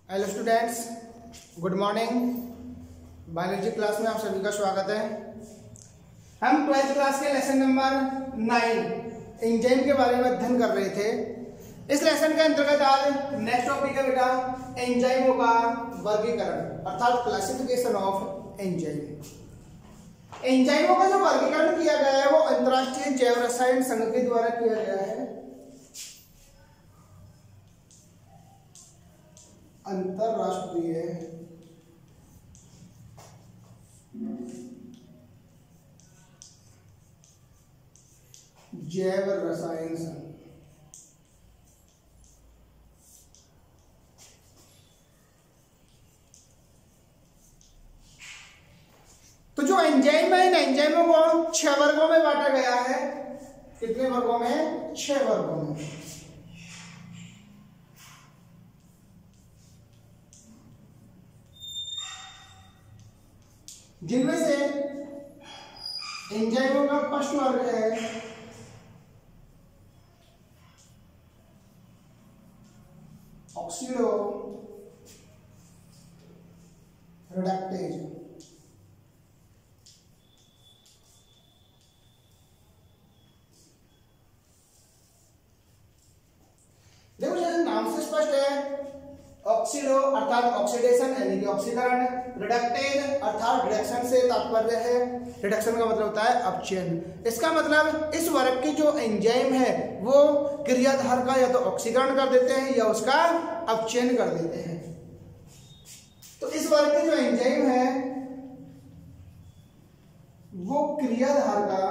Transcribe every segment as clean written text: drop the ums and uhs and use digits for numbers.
Hello students, good morning. Biology class में आप सभी का स्वागत है। हम 12th क्लास के लेसन नंबर 9 एंजाइम के बारे में अध्ययन कर रहे थे। इस लेसन के अंतर्गत आज नेक्स्ट टॉपिक है बेटा एंजाइमों का वर्गीकरण अर्थात क्लासिफिकेशन ऑफ एंजाइम। एंजाइमों का जो वर्गीकरण किया गया है वो अंतर्राष्ट्रीय जैव रसायन संघ के द्वारा किया गया है। अंतरराष्ट्रीय जैव रसायन संघ। तो जो एंजाइम है इन एंजाइमों को 6 वर्गों में बांटा गया है। कितने वर्गों में? 6 वर्गों में। जिनमें से एंजाइमों का फर्स्ट वर्ग है ऑक्सीडो रिडक्टेज। देखो जैसे नाम से स्पष्ट है, ऑक्सीडो अर्थात ऑक्सीडेशन यानी कि ऑक्सीकरण, रिडक्टेज अर्थात रिडक्शन से तात्पर्य है। रिडक्शन का मतलब होता है अपचयन। इसका मतलब इस वर्ग के जो एंजाइम है वो क्रियाधार का या तो ऑक्सीकरण कर देते हैं या उसका अपचयन कर देते हैं। तो इस वर्ग के जो एंजाइम है वो क्रियाधार का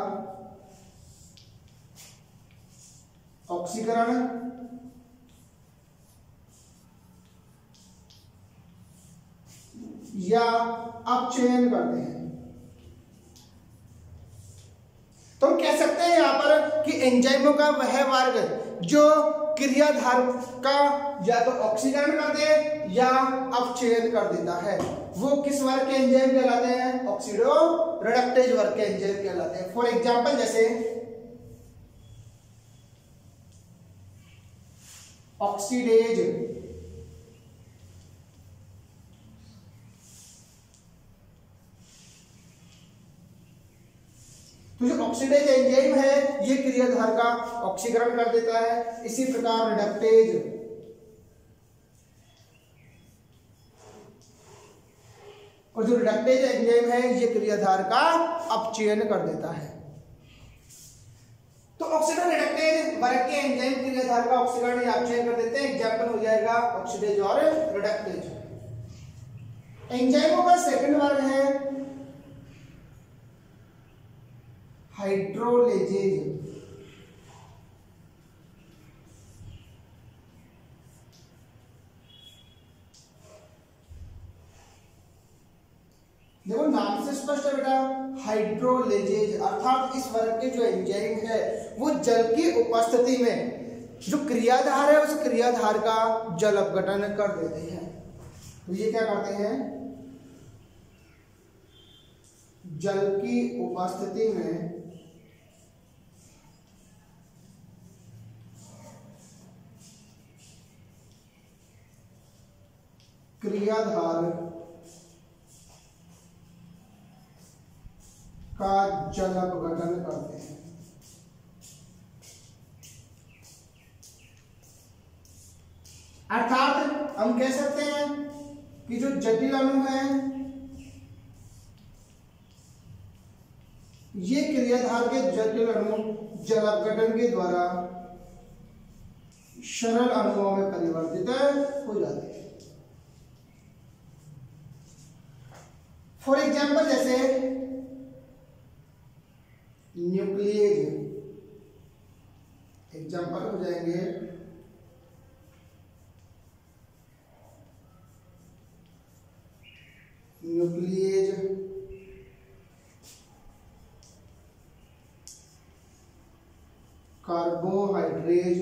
ऑक्सीकरण या अपचयन करते हैं। तो हम कह सकते हैं यहां पर कि एंजाइमों का वह वर्ग जो क्रियाधार का या तो ऑक्सीकरण कर दे या अपचयन कर देता है वो किस वर्ग के एंजाइम कहलाते हैं? ऑक्सीडो रिडक्टेज वर्ग के एंजाइम कहलाते हैं। फॉर एग्जांपल जैसे ऑक्सीडेज, तो जो ऑक्सीडेज एंजाइम है ये क्रियाधार का ऑक्सीकरण कर देता है। इसी प्रकार रिडक्टेज, और जो रिडक्टेज एंजाइम है ये क्रियाधार का अपचयन कर देता है। तो ऑक्सीडो रिडक्टेज वर्ग के एंजाइम क्रियाधार का ऑक्सीकरण या अपचयन कर देते हैं। एग्जाम्पल हो जाएगा ऑक्सीडेज और रिडक्टेज। एंजाइमों का सेकंड वर्ग है हाइड्रोलेजेज। देखो नाम से स्पष्ट है बेटा, हाइड्रोलेजेज अर्थात इस वर्ग के जो एंजाइम है वो जल की उपस्थिति में जो क्रियाधार है उस क्रियाधार का जल अपघटन कर देते हैं। तो ये क्या करते हैं? जल की उपस्थिति में क्रियाधार का जल अपघटन करते हैं। अर्थात हम कह सकते हैं कि जो जटिल अणु है ये क्रियाधार के जटिल अणु जल अपघटन के द्वारा सरल अणुओं में परिवर्तित हो जाते हैं। फॉर एग्जाम्पल जैसे न्यूक्लियेज, एग्जाम्पल हो जाएंगे न्यूक्लियेज, कार्बोहाइड्रेज,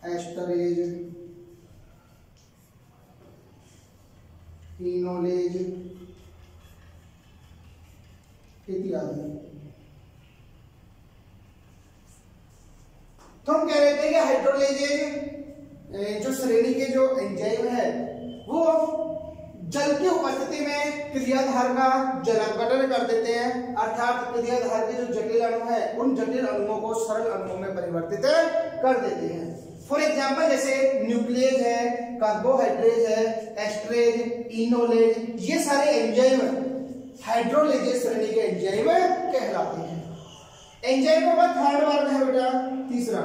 एस्टरेज, इनोलेज इत्यादि। तो हम कह रहे थे कि हाइड्रोलाइजेज जो श्रेणी के जो एंजाइम है वो जल की उपस्थिति में क्रियाधार का जलावकरण कर देते हैं, अर्थात क्रियाधार के जो जटिल अणु है उन जटिल अणुओं को सरल अणुओं में परिवर्तित कर देते हैं। फॉर एग्जाम्पल जैसे न्यूक्लियस है, कार्बोहाइड्रेट है, एस्ट्रेज, इनोलेज, ये सारे एंजाइम हाइड्रोलाइजेज श्रेणी के एंजाइम कहलाते हैं। एंजाइमों का थर्ड वर्ग है बेटा तीसरा,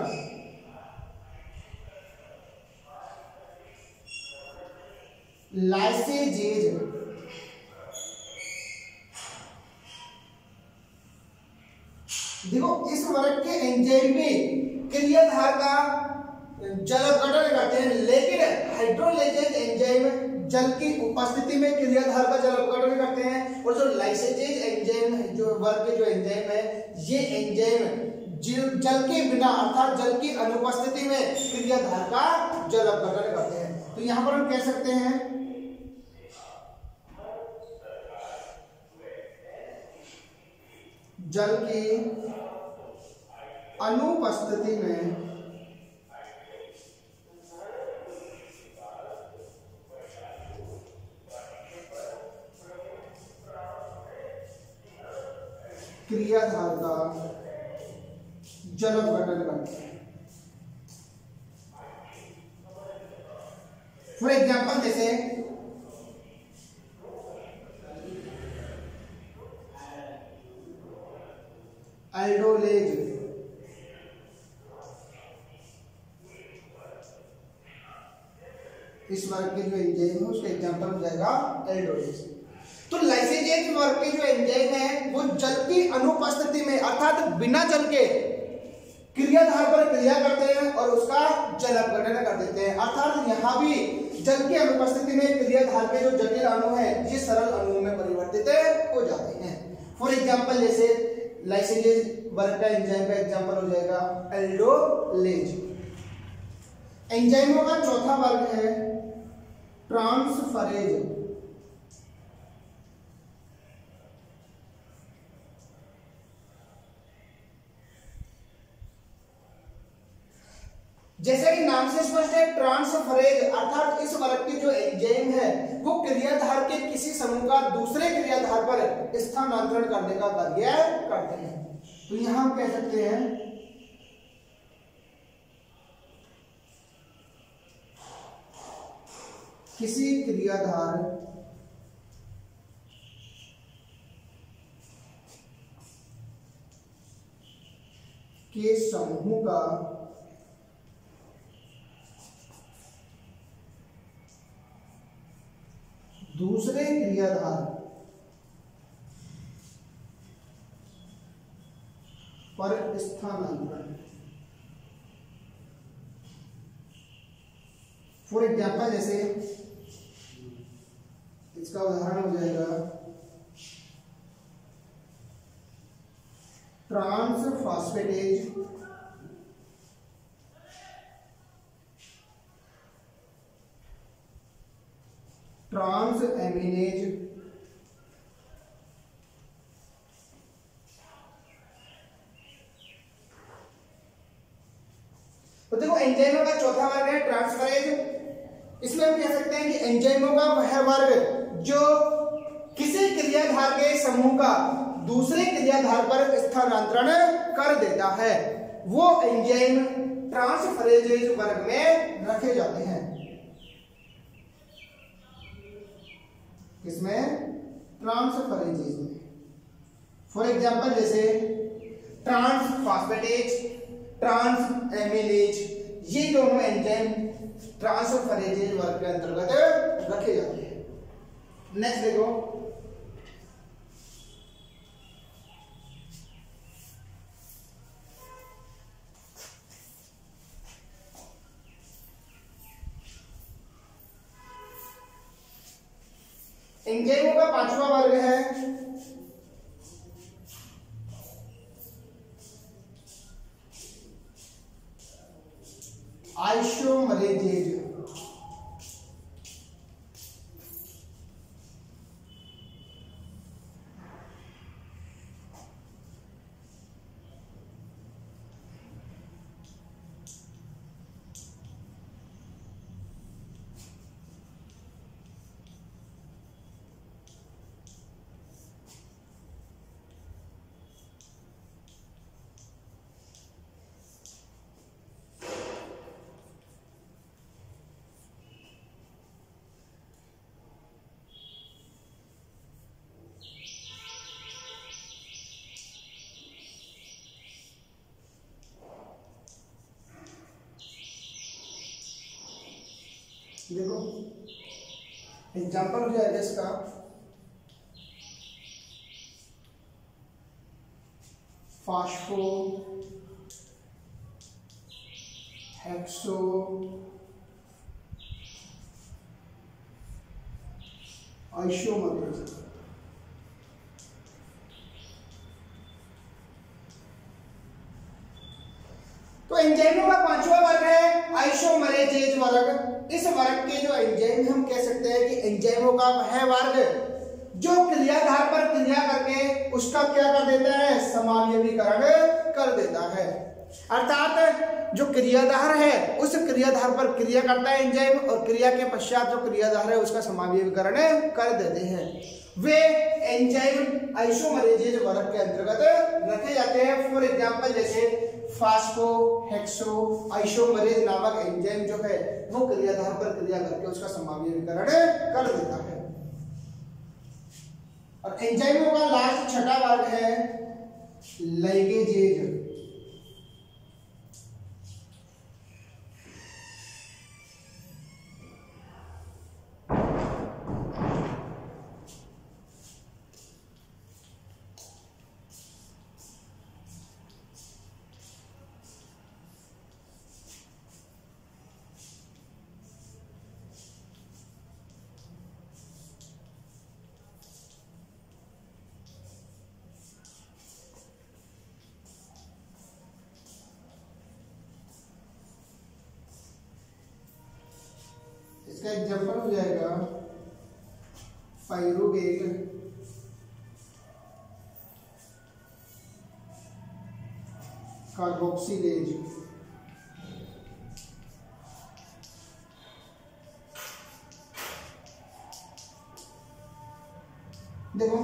लाइसेजेज। देखो इस वर्ग के एंजाइम भी क्रियाधार का जलावकरण करते हैं, लेकिन हाइड्रोलाइजेज एंजाइम जल की उपस्थिति में क्रियाधार का जलावकरण करते हैं, और जो लाइसेजेज एंजाइम जो वर्ग के जो एंजाइम है ये एंजाइम जल के बिना अर्थात जल की अनुपस्थिति में क्रियाधार का जलावकरण करते हैं। तो यहां पर हम कह सकते हैं जल की अनुपस्थिति में क्रियाधार का जलावकरण करते हैं। फॉर एग्जाम्पल जैसे एल्डोलेज, इस वर्ग के जो एंजाइम है उसका एग्जाम्पल हो जाएगा एल्डोलेज। तो लाइसेजेज वर्ग के जो एंजाइम है वो जल की अनुपस्थिति में अर्थात बिना जल के क्रियाधार पर क्रिया करते हैं और उसका जलावकरण कर देते हैं, अर्थात यहाँ भी जल की अनुपस्थिति में क्रियाधार के जो जटिल अणु है ये सरल अणुओं में परिवर्तित हो जाते हैं। फॉर एग्जाम्पल जैसे लाइसेजेज वर्ग का एंजाइम का एग्जाम्पल हो जाएगा एल्डोलेज। एंजाइमों का चौथा वर्ग है ट्रांसफरेज। जैसे कि नाम से स्पष्ट है ट्रांसफरेज अर्थात इस वर्ग के जो एंजाइम है वो क्रियाधार के किसी समूह का दूसरे क्रियाधार पर स्थानांतरण करने का कार्य करते हैं। तो यहां हम कह सकते हैं किसी क्रियाधार के समूह का दूसरे क्रियाधार पर स्थानांतरण। फॉर एग्जाम्पल जैसे इसका उदाहरण हो जाएगा ट्रांसफॉस्फेटेज, ट्रांस एमिनेज, तो देखो एंजाइमों का चौथा वर्ग है ट्रांसफरेज। इसमें हम कह सकते हैं कि एंजाइमों का वह वर्ग जो किसी क्रियाधार के समूह का दूसरे क्रियाधार पर स्थानांतरण कर देता है वो एंजाइम ट्रांसफरेज वर्ग में रखे जाते हैं। किसमें? ट्रांसफरेजेज में। फॉर एग्जाम्पल जैसे ट्रांसफॉस्फेटेज, ट्रांस एमिलेज, ये दोनों एंजाइम ट्रांसफरेजेज वर्ग के अंतर्गत रखे जाते हैं। नेक्स्ट देखो एंजाइमों का पांचवा वर्ग है आइसोमरेजेज। एग्जाम्पल हो जाएगा इसका फास्फो हेक्सो आइसोमरेज। तो एंजाइमों का पांचवा वर्ग है आइसोमरेजेज वर्ग। इस वर्ग के जो एंजाइम हम कह सकते हैं कि एंजाइमों का वह वर्ग जो क्रियाधार पर क्रिया करके उसका क्या कर देता है, समावयवीकरण कर देता है। अर्थात जो क्रियाधार है उस क्रियाधार पर क्रिया करता है एंजाइम, और क्रिया के पश्चात जो क्रियाधार है उसका समावयवीकरण कर देते हैं। वे एंजाइम आइसोमरेजेज वर्ग के अंतर्गत रखे जाते हैं। फॉर एग्जांपल जैसे फास्फो हेक्सो आइसोमरेज नामक एंजाइम जो है वो क्रियाधार पर क्रिया करके उसका समावयवीकरण कर देता है। और एंजाइमों का लास्ट छठा वर्ग है लाइगेजेज। इसका एग्जांपल हो जाएगा पाइरुवेट, कार्बोक्सिलेज। देखो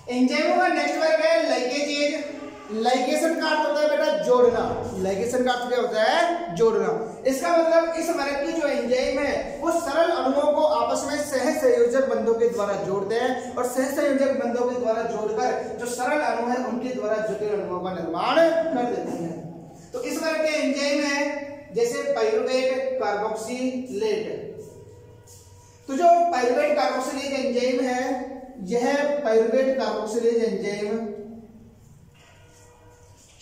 एंजाइमों का नेक्स्ट वर्ग है लाइगेजेज। लाइगेशन का अर्थ होता है बेटा जोड़ना। लाइगेशन का अर्थ क्या होता है, जोड़ना। इसका मतलब इस वर्ग की जो एंजाइम है वो सरल अणुओं को आपस में सह संयोजक बंधों के द्वारा जोड़ते हैं, और सह संयोजक बंधों के द्वारा जोड़कर जो सरल अणु है उनके द्वारा जटिल अणुओं का निर्माण कर देते हैं। तो इस वर्ग के एंजाइम है जैसे पाइरुवेट, कार्बोक्सिलेट। तो जो पाइरुवेट कार्बोक्सिलेज एंजाइम है, यह पाइरुवेट कार्बोक्सिलेज एंजाइम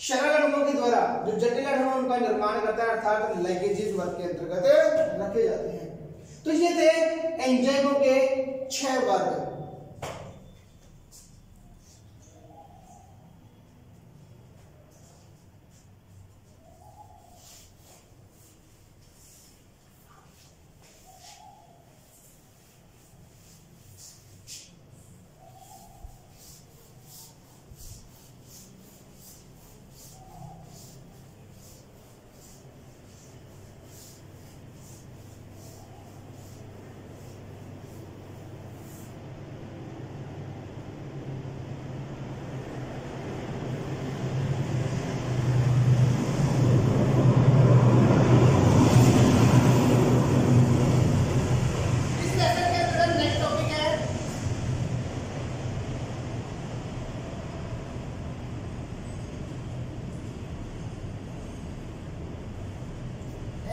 सरल अणुओं के द्वारा जो जटिल अणु उनका निर्माण करता है, अर्थात लाइगेजेज वर्ग के अंतर्गत रखे जाते हैं। तो ये थे एंजाइमों के 6 वर्ग।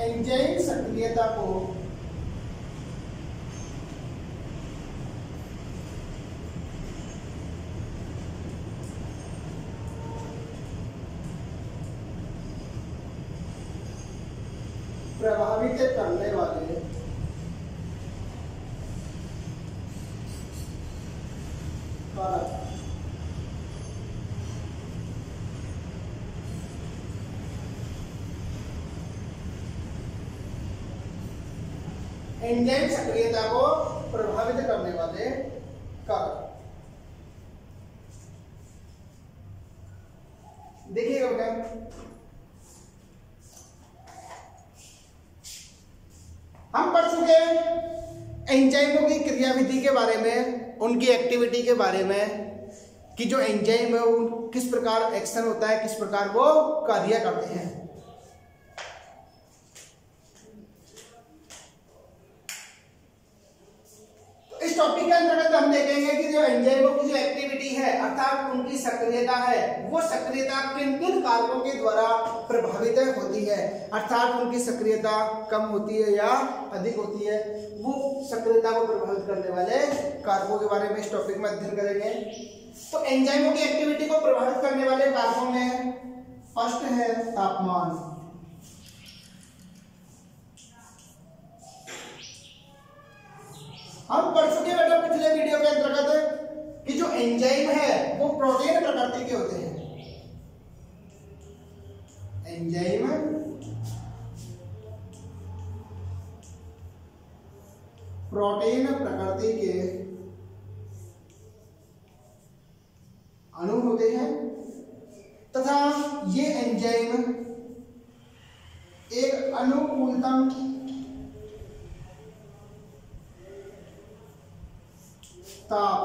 एंजाइम सक्रियता को प्रभावित करने वाले कारक एंजाइम सक्रियता को प्रभावित करने वाले कारक। देखिएगा बेटा, हम पढ़ चुके एंजाइमों की क्रियाविधि के बारे में, उनकी एक्टिविटी के बारे में, कि जो एंजाइम है वो किस प्रकार एक्शन होता है, किस प्रकार वो कार्य करते हैं। इस टॉपिक के अंतर्गत हम देखेंगे कि जो एंजाइमों की जो एक्टिविटी है अर्थात उनकी सक्रियता है, वो सक्रियता किन किन कारकों के द्वारा प्रभावित होती है, अर्थात उनकी सक्रियता कम होती है या अधिक होती है, वो सक्रियता को प्रभावित करने वाले कारकों के बारे में इस टॉपिक में अध्ययन करेंगे। तो एंजाइमों की एक्टिविटी को प्रभावित करने वाले कारकों में फर्स्ट है तापमान। हम पढ़ चुके बेटा पिछले वीडियो के अंतर्गत कि जो एंजाइम है वो प्रोटीन प्रकृति के होते हैं। एंजाइम प्रोटीन प्रकृति के अणु होते हैं तथा ये एंजाइम एक अनुकूलतम ताप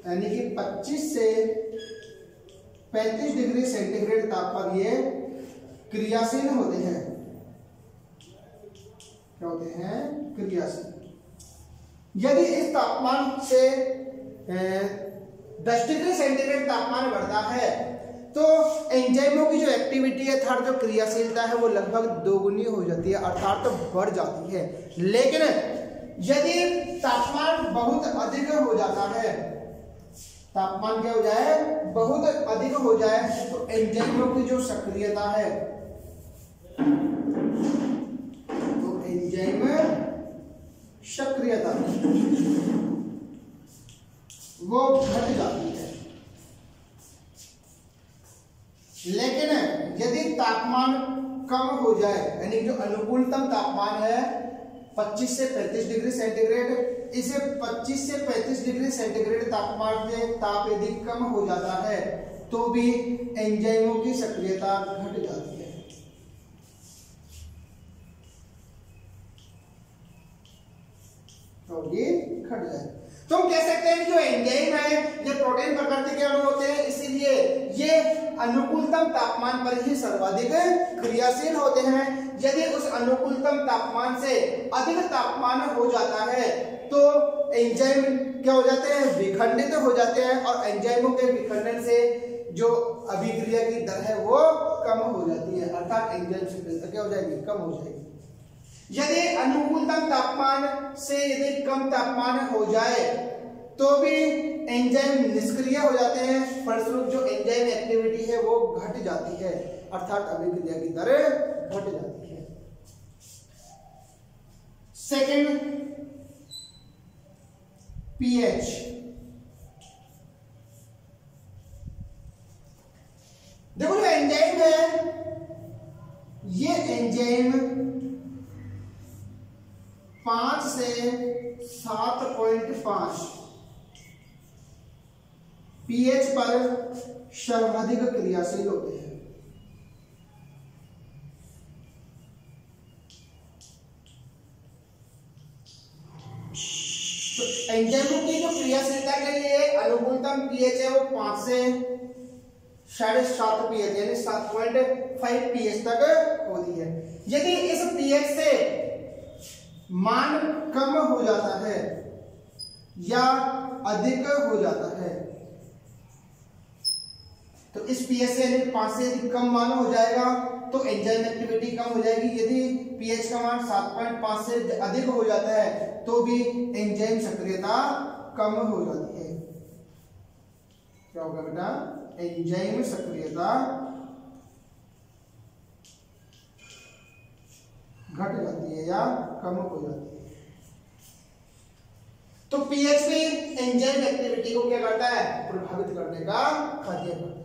यानी कि 25 से 35 डिग्री सेंटीग्रेड ताप पर ये क्रियाशील होते हैं। क्या होते हैं? क्रियाशील। यदि इस तापमान से 10 डिग्री सेंटीग्रेड तापमान बढ़ता है तो एंजाइमों की जो एक्टिविटी है अर्थात जो क्रियाशीलता है वो लगभग दोगुनी हो जाती है अर्थात तो बढ़ जाती है। लेकिन यदि तापमान बहुत अधिक हो जाता है, तापमान क्या हो जाए? बहुत अधिक हो जाए तो एंजाइमों की जो सक्रियता है, तो एंजाइम सक्रियता वो घट जाती है। लेकिन यदि तापमान कम हो जाए यानी जो अनुकूलतम तापमान है 25 से 35 डिग्री सेंटीग्रेड, इसे 25 से 35 डिग्री सेंटीग्रेड तापमान से ताप यदि कम हो जाता है तो भी एंजाइमों की सक्रियता घट जाती है। तो ये घट जाए तो हम कह सकते हैं कि जो एंजाइम है ये प्रोटीन प्रकृति के अणु होते हैं, इसीलिए ये अनुकूलतम तापमान पर ही सर्वाधिक क्रियाशील होते हैं। यदि उस अनुकूलतम तापमान से अधिक तापमान हो जाता है तो एंजाइम क्या हो जाते हैं? विखंडित हो जाते हैं और एंजाइमों के विखंडन से जो अभिक्रिया की दर है वो कम हो जाती है अर्थात एंजाइम सक्रियता क्या हो जाएगी? कम हो जाएगी। यदि अनुकूलतम तापमान से यदि कम तापमान हो जाए तो भी एंजाइम निष्क्रिय हो जाते हैं, फलस्वरूप जो एंजाइम एक्टिविटी है वो घट जाती है अर्थात अभिक्रिया की दर घट जाती है। Second pH. देखो जो एंजाइम है ये एंजाइम 5 से 7.5 पीएच पर सर्वाधिक क्रियाशील होते हैं। तो एंजाइमों की जो क्रियाशीलता के लिए अनुकूलतम पीएच है वो 5 से 7.5 पीएच यानी 7.5 पीएच तक होती है। यदि इस पीएच से मान कम हो जाता है या अधिक हो जाता है तो इस पीएच से यानी 5 से यदि कम मान हो जाएगा तो एंजाइम एक्टिविटी कम हो जाएगी। यदि पीएच का मान 7.5 से अधिक हो जाता है तो भी एंजाइम सक्रियता कम हो जाती है। क्या होगा बेटा? एंजाइम सक्रियता घट जाती है या कम हो जाती है। तो पीएच भी एंजाइम एक्टिविटी को क्या करता है? प्रभावित करने का कार्य करता है।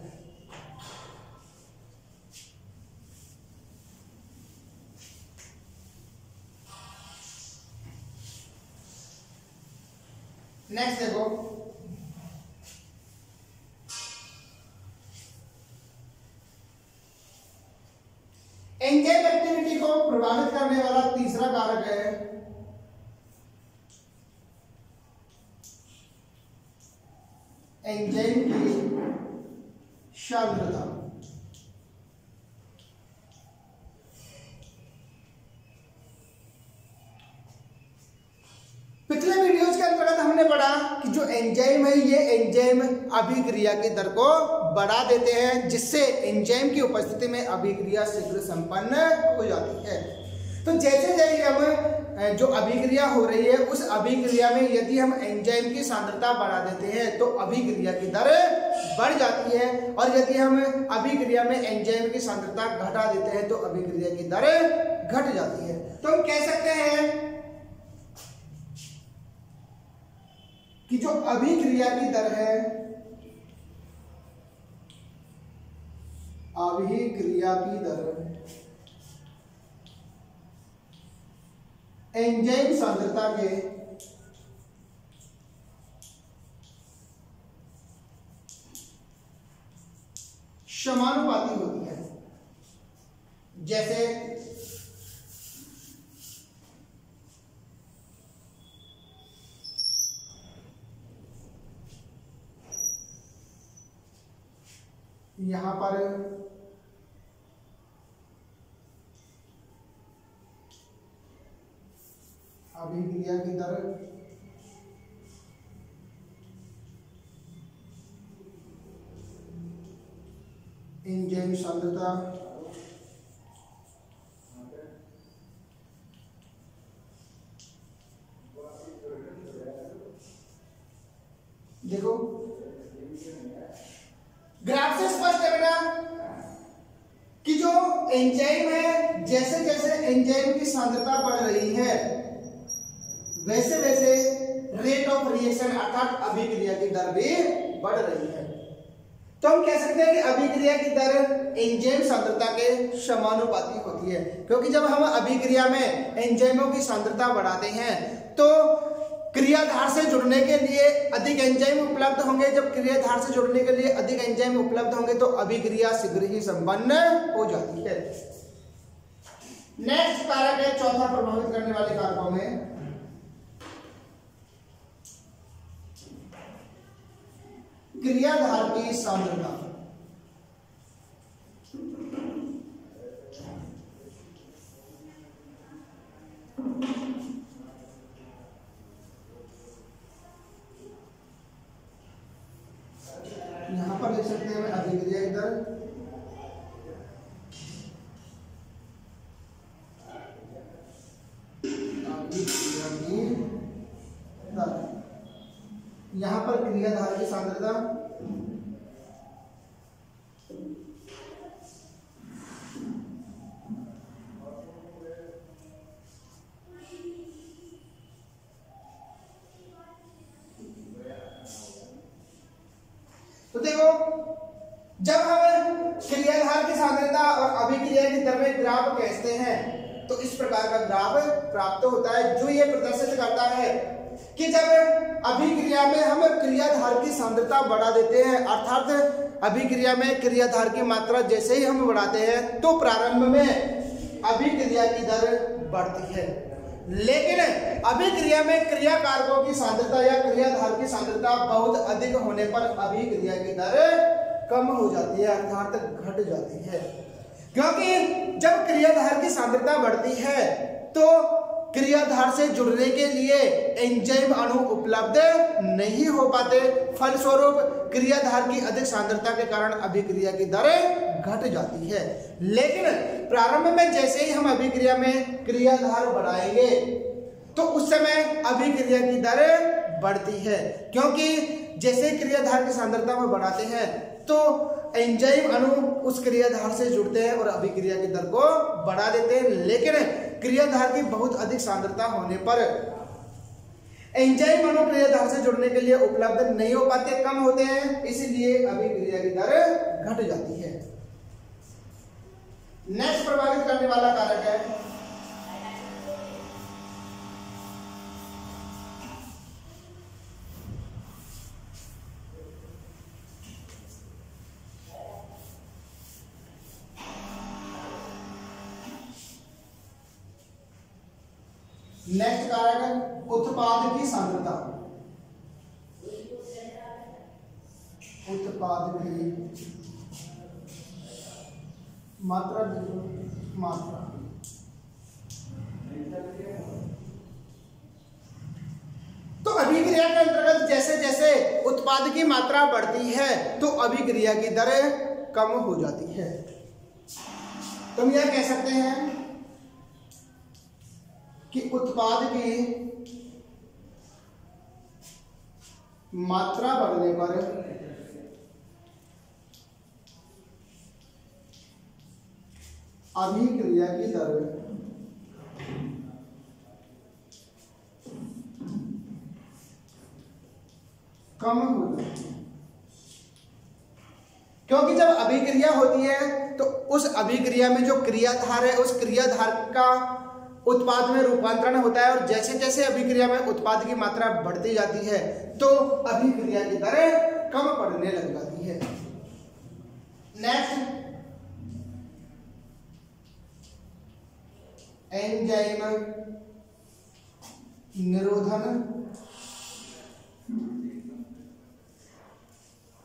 नेक्स्ट देखो एंजाइम एक्टिविटी को प्रभावित करने वाला तीसरा कारक है एंजाइम की सांद्रता। एंजाइम है ये एंजाइम अभिक्रिया की दर को बढ़ा देते हैं, जिससे एंजाइम की उपस्थिति में अभिक्रिया शीघ्र संपन्न हो जाती है। तो जैसे जैसे हम जो अभिक्रिया हो रही है उस अभिक्रिया में यदि हम एंजाइम की सांद्रता बढ़ा देते हैं तो अभिक्रिया की दर बढ़ जाती है, और यदि हम अभिक्रिया में एंजाइम की सांद्रता घटा देते हैं तो अभिक्रिया की दर घट जाती है। तो हम कह सकते हैं कि जो अभिक्रिया की दर है, अभिक्रिया की दर एंजाइम सांद्रता के समानुपाती होती है। जैसे यहां पर अभिक्रिया की दर एंजाइम सांद्रता देखो ग्राफ से स्पष्ट है बेटा कि जो एंजाइम है, जैसे जैसे एंजाइम की सांद्रता बढ़ रही है वैसे वैसे रेट ऑफ रिएक्शन अर्थात अभिक्रिया की दर भी बढ़ रही है। तो हम कह सकते हैं कि अभिक्रिया की दर एंजाइम सांद्रता के समानुपाती होती है, क्योंकि जब हम अभिक्रिया में एंजाइमों की सांद्रता बढ़ाते हैं तो क्रियाधार से जुड़ने के लिए अधिक एंजाइम उपलब्ध होंगे। जब क्रियाधार से जुड़ने के लिए अधिक एंजाइम उपलब्ध होंगे तो अभिक्रिया शीघ्र ही संपन्न हो जाती है। नेक्स्ट कारक है चौथा प्रभावित करने वाले कारकों में क्रियाधार की सांद्रता। यहां पर लिख सकते हैं अभिक्रिया की दर, अभिक्रिया की दर, यहां पर क्रियाधार की सांद्रता, तो देखो जब हम क्रियाधार की सांद्रता और अभिक्रिया की दर में ग्राफ खींचते हैं तो इस प्रकार का ग्राफ प्राप्त होता है, जो ये प्रदर्शित करता है कि जब अभिक्रिया में हम क्रियाधार की सांद्रता बढ़ा देते हैं, अर्थात अभिक्रिया में क्रियाधार की मात्रा जैसे ही हम बढ़ाते हैं तो प्रारंभ में अभिक्रिया की दर बढ़ती है, लेकिन अभिक्रिया में क्रिया कारकों की सांद्रता या क्रियाधार की सांद्रता बहुत अधिक होने पर अभिक्रिया की दर कम हो जाती है, अर्थात घट जाती है। क्योंकि जब क्रियाधार की सांद्रता बढ़ती है तो क्रियाधार से जुड़ने के लिए एंजाइम अणु उपलब्ध नहीं हो पाते, फलस्वरूप क्रियाधार की अधिक सांद्रता के कारण अभिक्रिया की दर घट जाती है। लेकिन प्रारंभ में जैसे ही हम अभिक्रिया में क्रियाधार बढ़ाएंगे तो उस समय अभिक्रिया की दर बढ़ती है, क्योंकि जैसे क्रियाधार की सांद्रता में बढ़ाते हैं तो एंजाइम अणु उस क्रियाधार से जुड़ते हैं और अभिक्रिया की दर को बढ़ा देते हैं। लेकिन क्रियाधार की बहुत अधिक सांद्रता होने पर एंजाइम अणु क्रियाधार से जुड़ने के लिए उपलब्ध नहीं हो पाते, कम होते हैं, इसलिए अभिक्रिया की दर घट जाती है। नेक्स्ट प्रभावित करने वाला कारक है नेक्स्ट कारक उत्पाद की सांद्रता। उत्पाद की मात्रा तो अभिक्रिया अभिक्रिया के अंतर्गत जैसे जैसे उत्पाद की मात्रा बढ़ती है तो अभिक्रिया की दर कम हो जाती है। तो हम यह कह सकते हैं कि उत्पाद की मात्रा बढ़ने पर अभिक्रिया की दर कम हो जाती है। क्योंकि जब अभिक्रिया होती है तो उस अभिक्रिया में जो क्रियाधार है उस क्रियाधार का उत्पाद में रूपांतरण होता है और जैसे जैसे अभिक्रिया में उत्पाद की मात्रा बढ़ती जाती है तो अभिक्रिया की दर कम पड़ने लग जाती है। नेक्स्ट, एंजाइम निरोधन,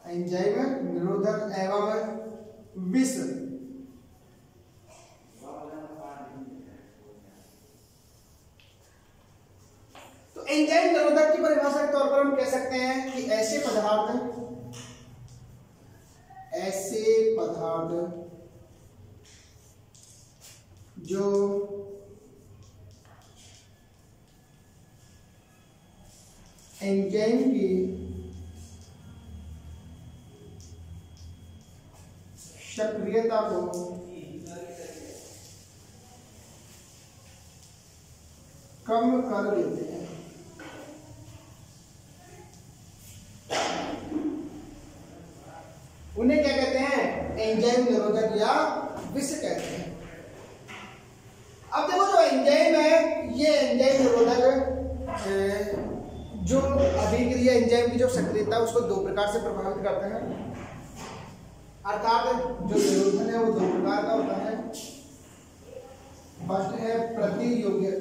एंजाइम निरोधक एवं विष। तो एंजाइम निरोधक की परिभाषा के तौर पर हम कह सकते हैं कि ऐसे पदार्थ जो एंजाइम की सक्रियता को कम कर देते हैं। उन्हें क्या कहते हैं? एंजाइम निरोधक या विष कहते हैं। अब देखो जो एंजाइम है ये एंजाइम निरोधक जो अभिक्रिया एंजाइम की जो सक्रियता उसको दो प्रकार से प्रभावित करते हैं, अर्थात जो निरोधन है वो दो प्रकार का होता है। फर्स्ट है प्रतियोगी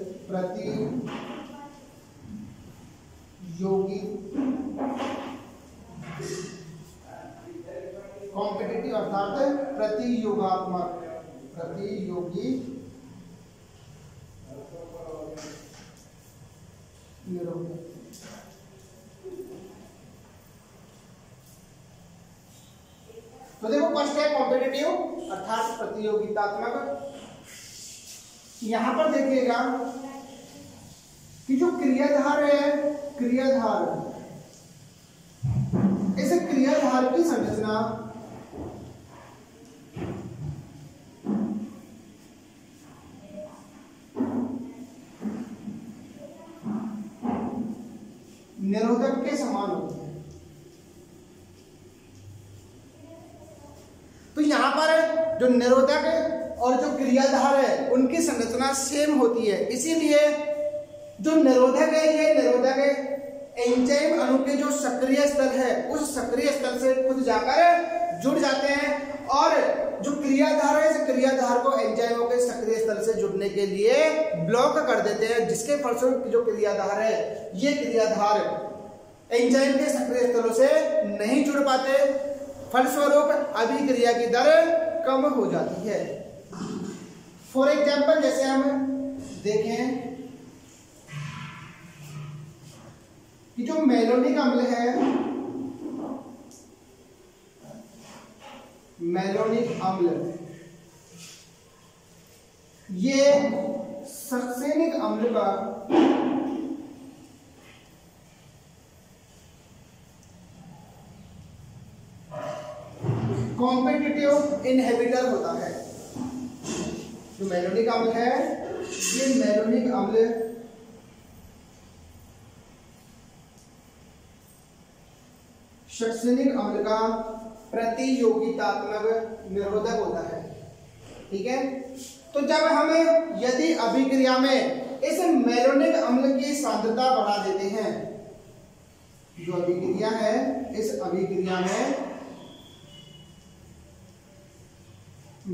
कॉम्पिटिटिव अर्थात प्रतियोगात्मक निरोधक। तो देखो फर्स्ट है कॉम्पिटिटिव अर्थात प्रतियोगितात्मक। यहां पर देखिएगा कि जो क्रियाधार है, इस क्रियाधार की संरचना निरोधक के समान होती है। तो यहां पर जो निरोधक और जो क्रियाधार है उनकी संरचना सेम होती है, इसीलिए जो निरोधक है ये निरोधक एंजाइम अणु के जो सक्रिय स्थल है उस सक्रिय स्थल से खुद जाकर जुड़ जाते हैं और जो क्रियाधार है इस क्रियाधार को एंजाइमों के सक्रिय स्थल से जुड़ने के लिए ब्लॉक कर देते हैं, जिसके फलस्वरूप जो क्रियाधार है ये क्रियाधार एंजाइम के सक्रिय स्थलों से नहीं जुड़ पाते, फलस्वरूप अभिक्रिया की दर कम हो जाती है। फॉर एग्जाम्पल जैसे हम देखें कि जो मैलोनिक अम्ल है, मैलोनिक अम्ल ये सक्सेनिक अम्ल का कॉम्पिटिटिव इनहिबिटर होता है। जो मैलोनिक अम्ल है ये मैलोनिक अम्ल सक्सेनिक अम्ल का प्रतियोगितात्मक निरोधक होता है। ठीक है, तो जब हमें यदि अभिक्रिया में इस मैलोनिक अम्ल की सांद्रता बढ़ा देते हैं, जो अभिक्रिया है इस अभिक्रिया में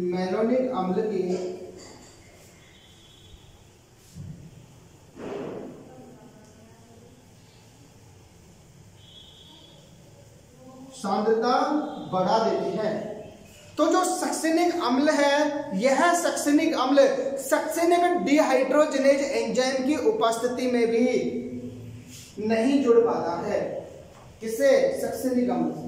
मैलोनिक अम्ल की सांद्रता बढ़ा देती है तो जो सक्सेनिक अम्ल है यह सक्सेनिक अम्ल सक्सेनिक डिहाइड्रोजनेज एंजाइम की उपस्थिति में भी नहीं जुड़ पाता है। किससे? सक्सेनिक अम्ल से।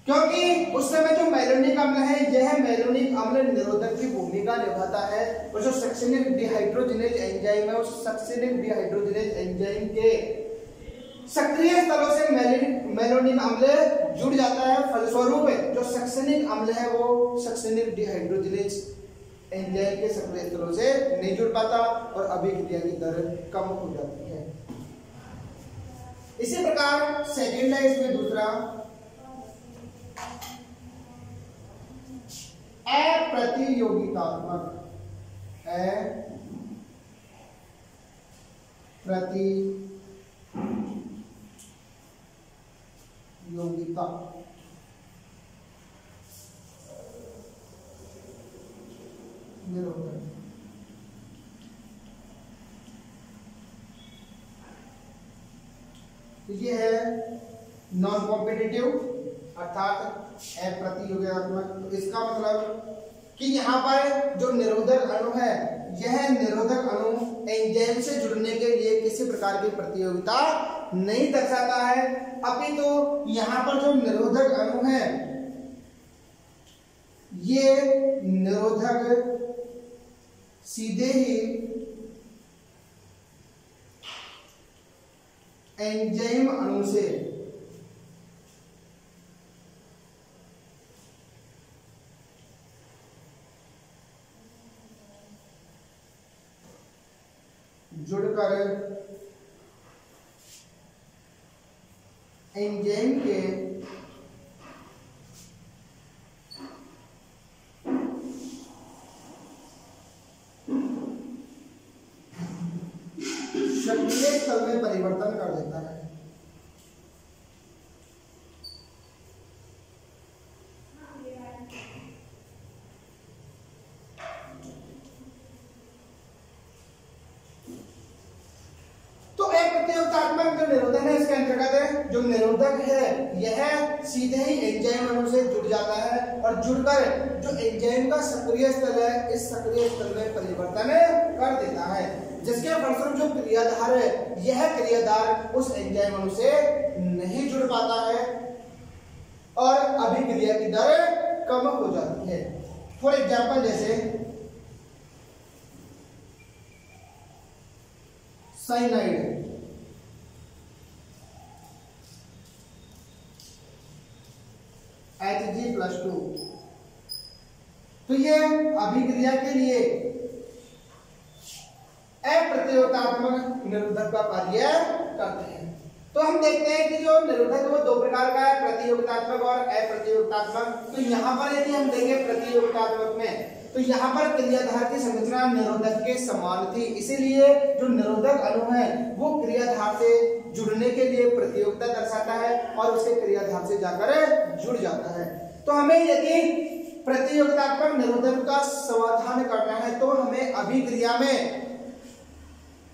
क्योंकि उस समय जो मेलोनिक अम्ल है यह मेलोनिक अम्ल निरोधक की भूमिका निभाता है और जो सक्सेनिक डिहाइड्रोजिनेज एंजाइम है उस सक्सेनिक डिहाइड्रोजिनेज एंजाइम के सक्रिय स्थलों से मेलोनिक अम्ल जुड़ जाता है। फलस्वरूप जो सक्सेनिक अम्ल है वो सक्सेनिक डिहाइड्रोजिनेज एंजाइम के सक्रिय स्थलों से नहीं जुड़ पाता और अभिक्रिया की दर कम हो जाती है। इसी प्रकार सेकेंड है इसमें दूसरा अप्रतियोगितात्मक योगिता निरोधक। ये है नॉन कॉम्पिटिटिव अर्थात अप्रतियोगितात्मक। तो इसका मतलब कि यहाँ पर जो निरोधक अणु है यह निरोधक अणु एंजाइम से जुड़ने के लिए किसी प्रकार की प्रतियोगिता नहीं दर्शाता है, अपितु तो यहाँ पर जो निरोधक अणु है ये निरोधक सीधे ही एंजाइम अणु से जुड़कर एंजाइम के सक्रिय स्थल में परिवर्तन कर देता है। जो निरोधक है इसके अंतर्गत है जो निरोधक है यह सीधे ही एंजाइम अणु से जुड़ जाता है और जुड़कर जो एंजाइम का सक्रिय स्थल है इस सक्रिय स्थल में परिवर्तन कर देता है, जिसके फलस्वरूप जो क्रियाधार है यह क्रियाधार उस एंजाइम अणु से नहीं जुड़ पाता है और अभिक्रिया की दर कम हो जाती है। फॉर एग्जाम्पल जैसे साइनाइड, Hg+2, तो ये अभिक्रिया के लिए अप्रतियोगितात्मक निरोधक का कार्य करते हैं। तो हम देखते हैं कि जो निरोधक है वो दो प्रकार का है, प्रतियोगितात्मक और अप्रतियोगितात्मक। तो यहाँ पर यदि हम देखें प्रतियोगितात्मक में तो यहाँ पर क्रियाधार की संरचना निरोधक के समान थी, इसीलिए जो निरोधक अणु है वो क्रियाधार से जुड़ने के लिए प्रतियोगिता दर्शाता है और उसके क्रियाधार से जाकर जुड़ जाता है। तो हमें यदि प्रतियोगितात्मक निरोधक का समाधान करना है तो हमें अभिक्रिया में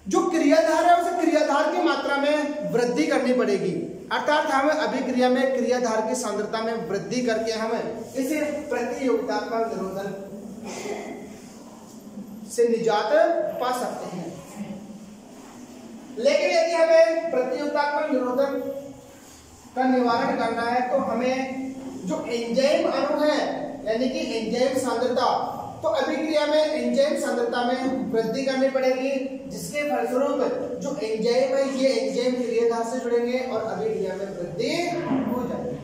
जो क्रियाधार है उसे क्रियाधार की मात्रा में वृद्धि करनी पड़ेगी, अर्थात हमें अभिक्रिया में क्रियाधार की सांद्रता में वृद्धि करके हम इसे प्रतियोगितात्मक निरोधक से निजात पा सकते हैं। लेकिन यदि हमें प्रतियोगितात्मक निरोधक का निवारण करना है तो हमें जो एंजाइम अणु है यानी कि एंजाइम सांद्रता, तो अभिक्रिया में एंजाइम सांद्रता में वृद्धि करनी पड़ेगी, जिसके फलस्वरूप जो एंजाइम है ये एंजाइम क्रियाधार से जुड़ेंगे और अभिक्रिया में वृद्धि हो जाएगी।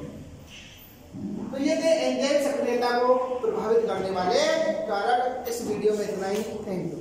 तो ये थे एंजाइम सक्रियता को प्रभावित करने वाले कारक। इस वीडियो में इतना ही। Thank you.